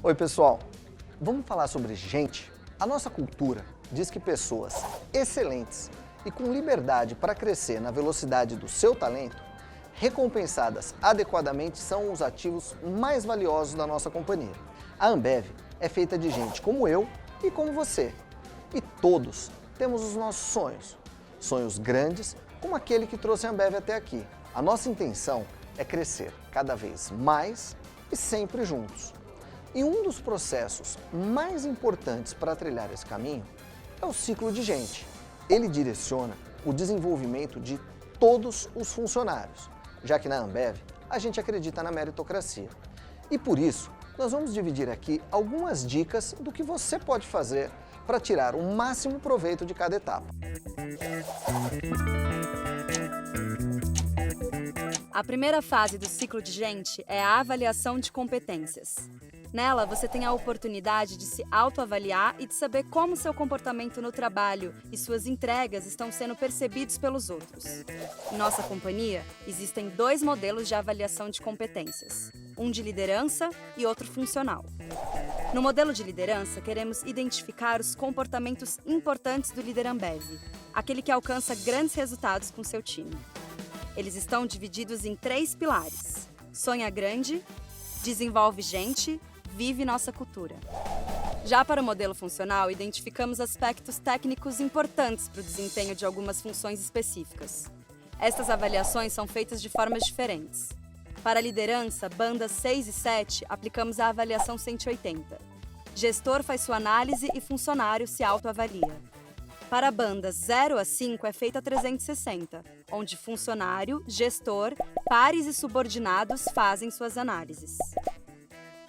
Oi, pessoal. Vamos falar sobre gente? A nossa cultura diz que pessoas excelentes e com liberdade para crescer na velocidade do seu talento, recompensadas adequadamente, são os ativos mais valiosos da nossa companhia. A Ambev é feita de gente como eu e como você. E todos temos os nossos sonhos. Sonhos grandes, como aquele que trouxe a Ambev até aqui. A nossa intenção é crescer cada vez mais e sempre juntos. E um dos processos mais importantes para trilhar esse caminho é o ciclo de gente. Ele direciona o desenvolvimento de todos os funcionários, já que na Ambev a gente acredita na meritocracia. E por isso, nós vamos dividir aqui algumas dicas do que você pode fazer para tirar o máximo proveito de cada etapa. A primeira fase do ciclo de gente é a avaliação de competências. Nela, você tem a oportunidade de se autoavaliar e de saber como seu comportamento no trabalho e suas entregas estão sendo percebidos pelos outros. Em nossa companhia, existem 2 modelos de avaliação de competências, um de liderança e outro funcional. No modelo de liderança, queremos identificar os comportamentos importantes do líder Ambev, aquele que alcança grandes resultados com seu time. Eles estão divididos em 3 pilares: sonha grande, desenvolve gente, vive nossa cultura. Já para o modelo funcional, identificamos aspectos técnicos importantes para o desempenho de algumas funções específicas. Estas avaliações são feitas de formas diferentes. Para a liderança, bandas 6 e 7, aplicamos a avaliação 180. Gestor faz sua análise e funcionário se autoavalia. Para bandas 0 a 5 é feita a 360, onde funcionário, gestor, pares e subordinados fazem suas análises.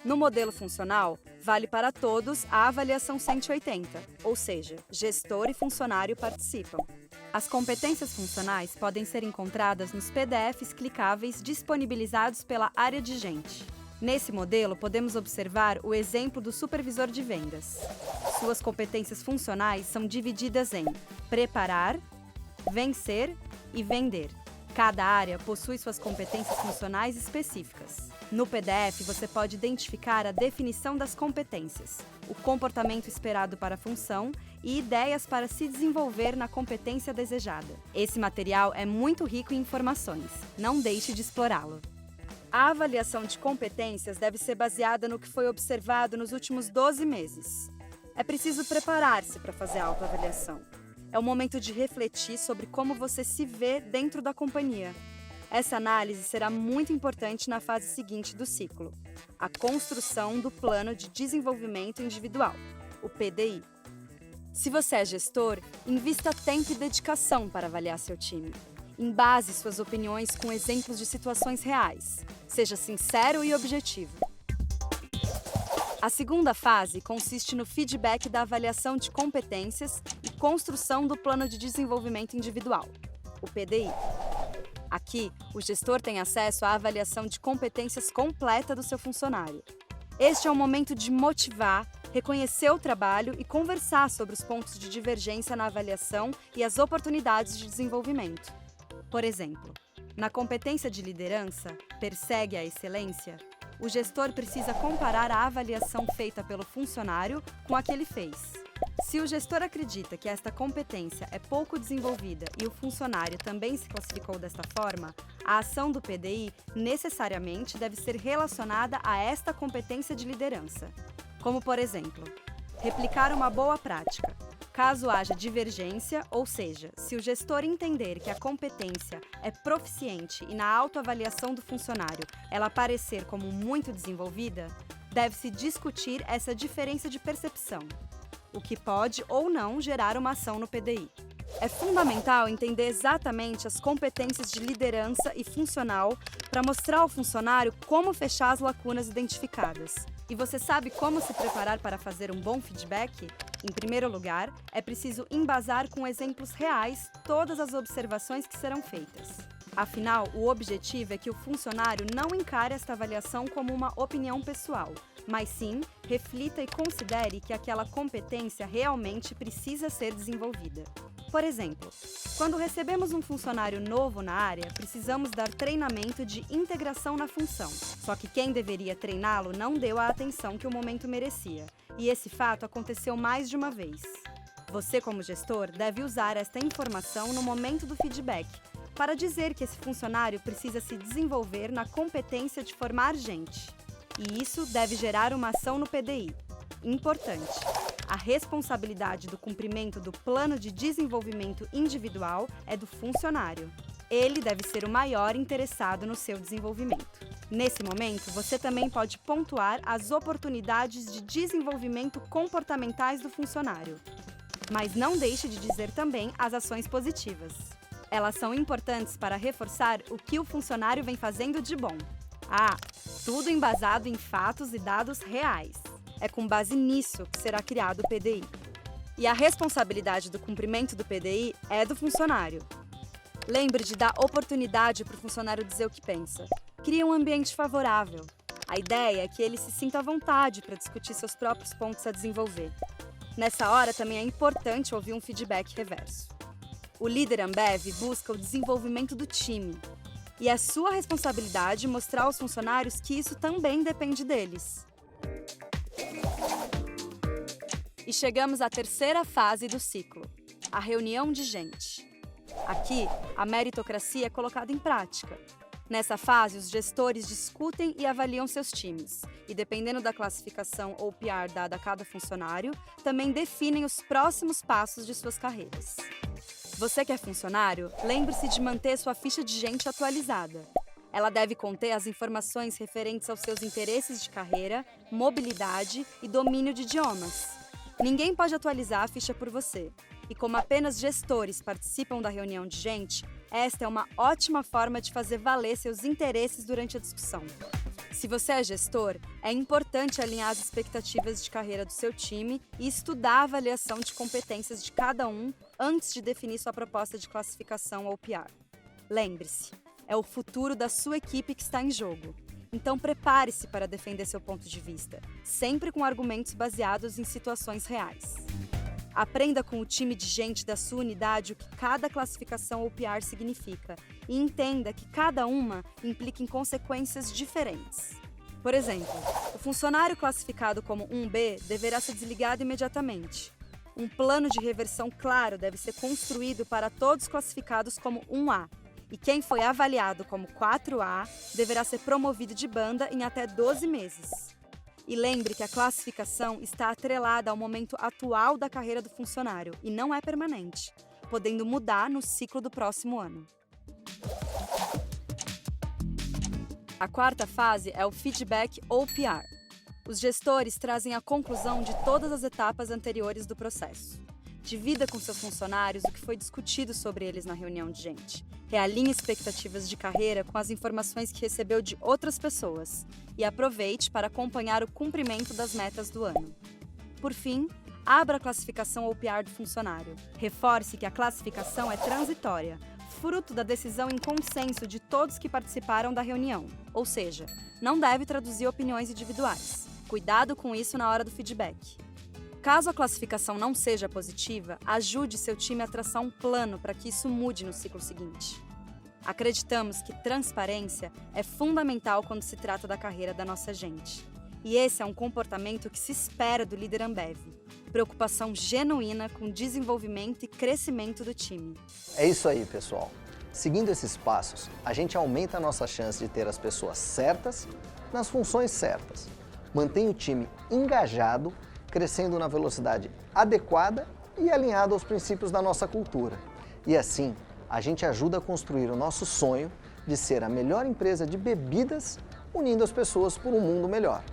No modelo funcional, vale para todos a avaliação 180, ou seja, gestor e funcionário participam. As competências funcionais podem ser encontradas nos PDFs clicáveis disponibilizados pela área de gente. Nesse modelo, podemos observar o exemplo do supervisor de vendas. Suas competências funcionais são divididas em preparar, vencer e vender. Cada área possui suas competências funcionais específicas. No PDF, você pode identificar a definição das competências, o comportamento esperado para a função e ideias para se desenvolver na competência desejada. Esse material é muito rico em informações. Não deixe de explorá-lo. A avaliação de competências deve ser baseada no que foi observado nos últimos 12 meses. É preciso preparar-se para fazer a autoavaliação. É o momento de refletir sobre como você se vê dentro da companhia. Essa análise será muito importante na fase seguinte do ciclo, a construção do Plano de Desenvolvimento Individual, o PDI. Se você é gestor, invista tempo e dedicação para avaliar seu time. Embase suas opiniões com exemplos de situações reais. Seja sincero e objetivo. A segunda fase consiste no feedback da avaliação de competências e construção do Plano de Desenvolvimento Individual, o PDI. Aqui, o gestor tem acesso à avaliação de competências completa do seu funcionário. Este é o momento de motivar, reconhecer o trabalho e conversar sobre os pontos de divergência na avaliação e as oportunidades de desenvolvimento. Por exemplo, na competência de liderança, persegue a excelência, o gestor precisa comparar a avaliação feita pelo funcionário com a que ele fez. Se o gestor acredita que esta competência é pouco desenvolvida e o funcionário também se classificou desta forma, a ação do PDI necessariamente deve ser relacionada a esta competência de liderança. Como, por exemplo, replicar uma boa prática. Caso haja divergência, ou seja, se o gestor entender que a competência é proficiente e na autoavaliação do funcionário ela parecer como muito desenvolvida, deve-se discutir essa diferença de percepção, o que pode ou não gerar uma ação no PDI. É fundamental entender exatamente as competências de liderança e funcional para mostrar ao funcionário como fechar as lacunas identificadas. E você sabe como se preparar para fazer um bom feedback? Em primeiro lugar, é preciso embasar com exemplos reais todas as observações que serão feitas. Afinal, o objetivo é que o funcionário não encare esta avaliação como uma opinião pessoal, mas sim reflita e considere que aquela competência realmente precisa ser desenvolvida. Por exemplo, quando recebemos um funcionário novo na área, precisamos dar treinamento de integração na função. Só que quem deveria treiná-lo não deu a atenção que o momento merecia. E esse fato aconteceu mais de uma vez. Você, como gestor, deve usar esta informação no momento do feedback, para dizer que esse funcionário precisa se desenvolver na competência de formar gente. E isso deve gerar uma ação no PDI. Importante: a responsabilidade do cumprimento do plano de desenvolvimento individual é do funcionário. Ele deve ser o maior interessado no seu desenvolvimento. Nesse momento, você também pode pontuar as oportunidades de desenvolvimento comportamentais do funcionário. Mas não deixe de dizer também as ações positivas. Elas são importantes para reforçar o que o funcionário vem fazendo de bom. Tudo embasado em fatos e dados reais. É com base nisso que será criado o PDI. E a responsabilidade do cumprimento do PDI é do funcionário. Lembre de dar oportunidade para o funcionário dizer o que pensa. Crie um ambiente favorável. A ideia é que ele se sinta à vontade para discutir seus próprios pontos a desenvolver. Nessa hora, também é importante ouvir um feedback reverso. O líder Ambev busca o desenvolvimento do time. E é sua responsabilidade mostrar aos funcionários que isso também depende deles. E chegamos à terceira fase do ciclo, a reunião de gente. Aqui, a meritocracia é colocada em prática. Nessa fase, os gestores discutem e avaliam seus times. E dependendo da classificação ou PR dada a cada funcionário, também definem os próximos passos de suas carreiras. Você que é funcionário, lembre-se de manter sua ficha de gente atualizada. Ela deve conter as informações referentes aos seus interesses de carreira, mobilidade e domínio de idiomas. Ninguém pode atualizar a ficha por você. E como apenas gestores participam da reunião de gente, esta é uma ótima forma de fazer valer seus interesses durante a discussão. Se você é gestor, é importante alinhar as expectativas de carreira do seu time e estudar a avaliação de competências de cada um antes de definir sua proposta de classificação ou PR. Lembre-se, é o futuro da sua equipe que está em jogo. Então prepare-se para defender seu ponto de vista, sempre com argumentos baseados em situações reais. Aprenda com o time de gente da sua unidade o que cada classificação ou PR significa e entenda que cada uma implica em consequências diferentes. Por exemplo, o funcionário classificado como 1B deverá ser desligado imediatamente. Um plano de reversão claro deve ser construído para todos classificados como 1A. E quem foi avaliado como 4A deverá ser promovido de banda em até 12 meses. E lembre que a classificação está atrelada ao momento atual da carreira do funcionário e não é permanente, podendo mudar no ciclo do próximo ano. A quarta fase é o feedback ou PR. Os gestores trazem a conclusão de todas as etapas anteriores do processo. Divida com seus funcionários o que foi discutido sobre eles na reunião de gente. Realinhe expectativas de carreira com as informações que recebeu de outras pessoas e aproveite para acompanhar o cumprimento das metas do ano. Por fim, abra a classificação ou PR do funcionário. Reforce que a classificação é transitória, fruto da decisão em consenso de todos que participaram da reunião, ou seja, não deve traduzir opiniões individuais. Cuidado com isso na hora do feedback. Caso a classificação não seja positiva, ajude seu time a traçar um plano para que isso mude no ciclo seguinte. Acreditamos que transparência é fundamental quando se trata da carreira da nossa gente. E esse é um comportamento que se espera do líder Ambev. Preocupação genuína com desenvolvimento e crescimento do time. É isso aí, pessoal. Seguindo esses passos, a gente aumenta a nossa chance de ter as pessoas certas nas funções certas. Mantém o time engajado, crescendo na velocidade adequada e alinhado aos princípios da nossa cultura. E assim, a gente ajuda a construir o nosso sonho de ser a melhor empresa de bebidas, unindo as pessoas por um mundo melhor.